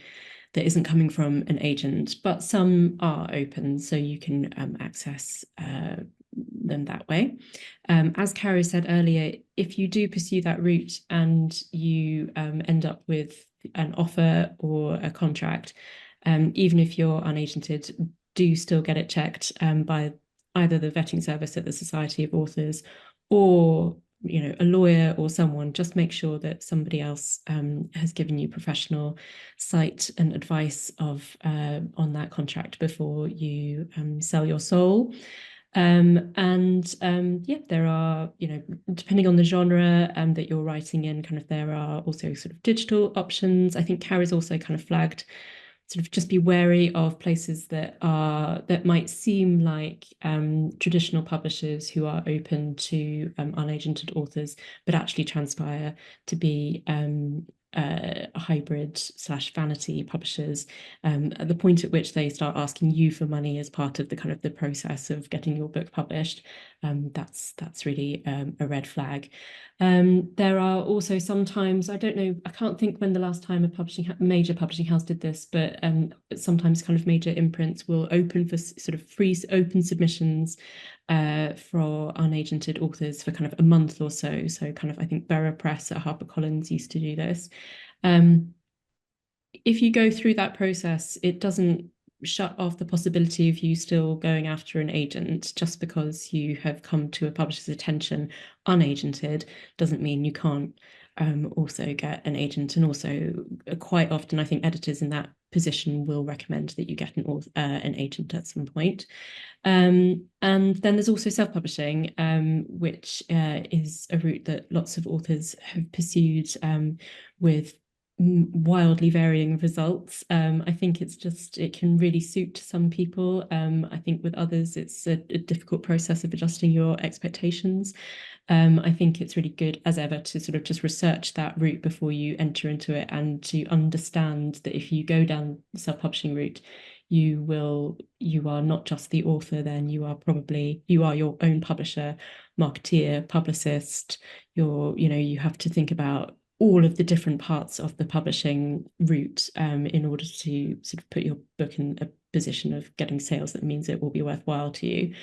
that isn't coming from an agent, but some are open, so you can access them that way. As Caro said earlier, if you do pursue that route and you end up with an offer or a contract, even if you're unagented, do still get it checked by either the vetting service at the Society of Authors or a lawyer or someone. Just make sure that somebody else has given you professional sight and advice on that contract before you sell your soul. Yeah, there are, depending on the genre that you're writing in, there are also sort of digital options. I think Caro's also kind of flagged sort of just be wary of places that might seem like traditional publishers who are open to unagented authors, but actually transpire to be hybrid / vanity publishers, at the point at which they start asking you for money as part of the process of getting your book published. That's really a red flag. There are also sometimes, I don't know, I can't think when the last time a major publishing house did this, but sometimes major imprints will open for sort of free open submissions for unagented authors for a month or so. So I think Borough Press at HarperCollins used to do this. If you go through that process, it doesn't shut off the possibility of you still going after an agent. Just because you have come to a publisher's attention unagented doesn't mean you can't also get an agent. And also quite often, I think editors in that position will recommend that you get an agent at some point. And then there's also self-publishing, which is a route that lots of authors have pursued with wildly varying results. I think it can really suit some people. I think with others, it's a difficult process of adjusting your expectations. I think it's really good as ever to sort of just research that route before you enter into it, and to understand that if you go down the self-publishing route, you are not just the author, then you are your own publisher, marketeer, publicist. You have to think about all of the different parts of the publishing route in order to sort of put your book in a position of getting sales that means it will be worthwhile to you.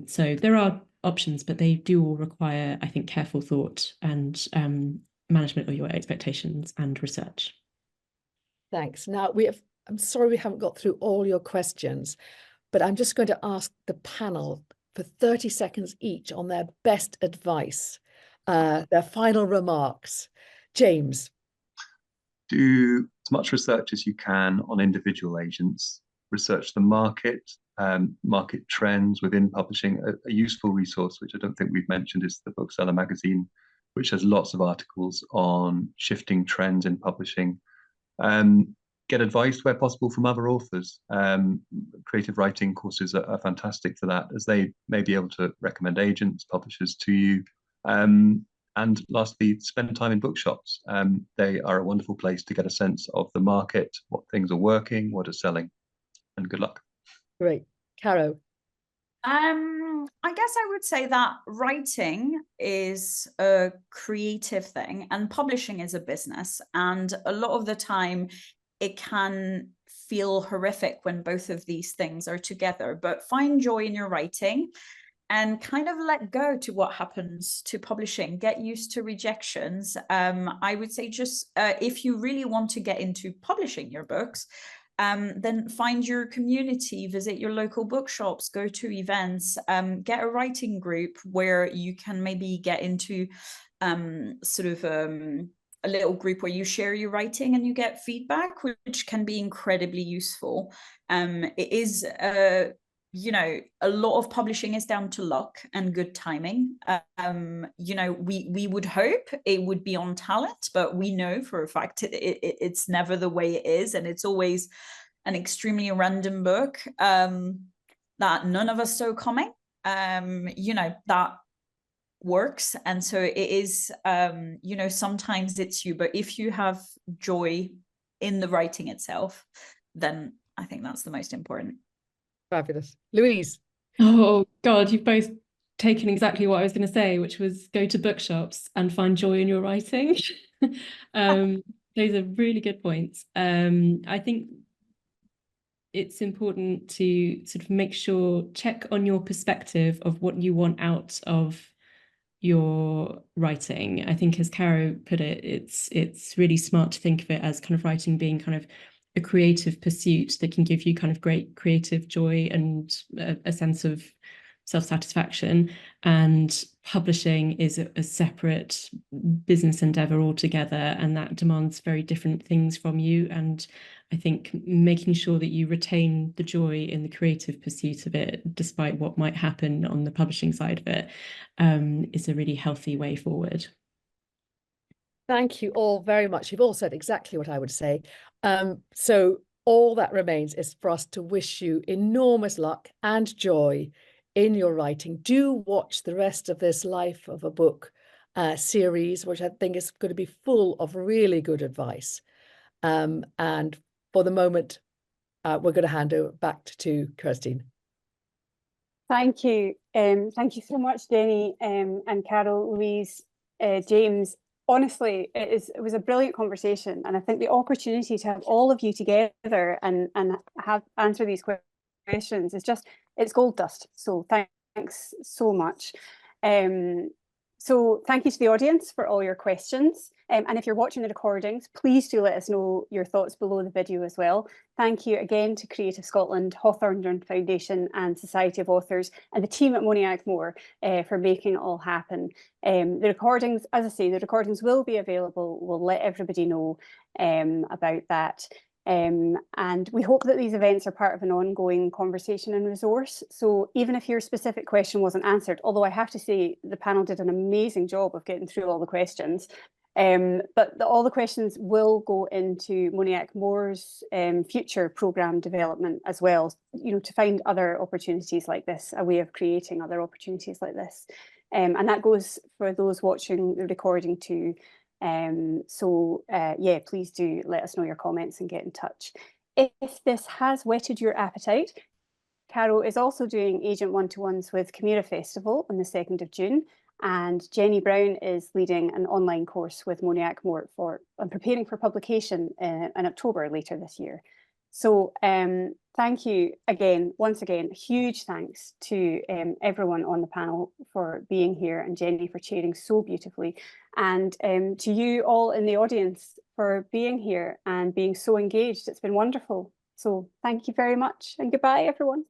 So there are options, but they do all require, I think, careful thought and management of your expectations and research.
Thanks. Now I'm sorry we haven't got through all your questions, but I'm just going to ask the panel for 30 seconds each on their best advice, their final remarks. James.
Do as much research as you can on individual agents. Research the market, market trends within publishing. A useful resource, which I don't think we've mentioned, is the Bookseller magazine, which has lots of articles on shifting trends in publishing. Get advice where possible from other authors. Creative writing courses are fantastic for that, as they may be able to recommend agents, publishers to you. And lastly, spend time in bookshops. They are a wonderful place to get a sense of the market, what things are working, what are selling, and good luck.
Great. Caro.
I guess I would say that writing is a creative thing and publishing is a business. And a lot of the time it can feel horrific when both of these things are together, but find joy in your writing. and kind of let go to what happens to publishing, get used to rejections. I would say just if you really want to get into publishing your books, then find your community, visit your local bookshops, go to events, get a writing group where you can maybe get into a little group where you share your writing and you get feedback, which can be incredibly useful. It is you know, a lot of publishing is down to luck and good timing. You know, we would hope it would be on talent, but we know for a fact it's never the way it is, and it's always an extremely random book that none of us saw coming. You know, that works, and so it is. You know, sometimes it's you, but if you have joy in the writing itself, then I think that's the most important.
Fabulous. Louise.
Oh God, you've both taken exactly what I was going to say, which was go to bookshops and find joy in your writing. Those are really good points. I think it's important to sort of make sure, check on your perspective of what you want out of your writing. I think, as Caro put it, it's really smart to think of it as kind of writing being kind of a creative pursuit that can give you kind of great creative joy and a sense of self-satisfaction, and publishing is a separate business endeavor altogether, and that demands very different things from you. And I think making sure that you retain the joy in the creative pursuit of it, despite what might happen on the publishing side of it, is a really healthy way forward.
Thank you all very much. You've all said exactly what I would say. So all that remains is for us to wish you enormous luck and joy in your writing. Do watch the rest of this Life of a Book series, which I think is going to be full of really good advice. And for the moment, we're going to hand over back to Kirstine.
Thank you. Thank you so much, Jenny, and Caro, Louise, James. Honestly, it was a brilliant conversation, and I think the opportunity to have all of you together and have answer these questions is just, it's gold dust. So thanks so much. So thank you to the audience for all your questions. And if you're watching the recordings, please do let us know your thoughts below the video as well. Thank you again to Creative Scotland, Hawthornden Foundation and Society of Authors, and the team at Moniac Moore for making it all happen. The recordings, as I say, the recordings will be available. We'll let everybody know about that. And we hope that these events are part of an ongoing conversation and resource. So even if your specific question wasn't answered, although I have to say the panel did an amazing job of getting through all the questions, but all the questions will go into Moniac Moore's future programme development as well, you know, to find other opportunities like this, a way of creating other opportunities like this. And that goes for those watching the recording too. Yeah, please do let us know your comments and get in touch. If this has whetted your appetite, Caro is also doing Agent One-to-Ones with Chimera Festival on the 2nd of June, and Jenny Brown is leading an online course with Moniac Moore on preparing for publication in October later this year. So thank you again, once again, huge thanks to everyone on the panel for being here, and Jenny for chairing so beautifully, and to you all in the audience for being here and being so engaged. It's been wonderful. So thank you very much, and goodbye, everyone.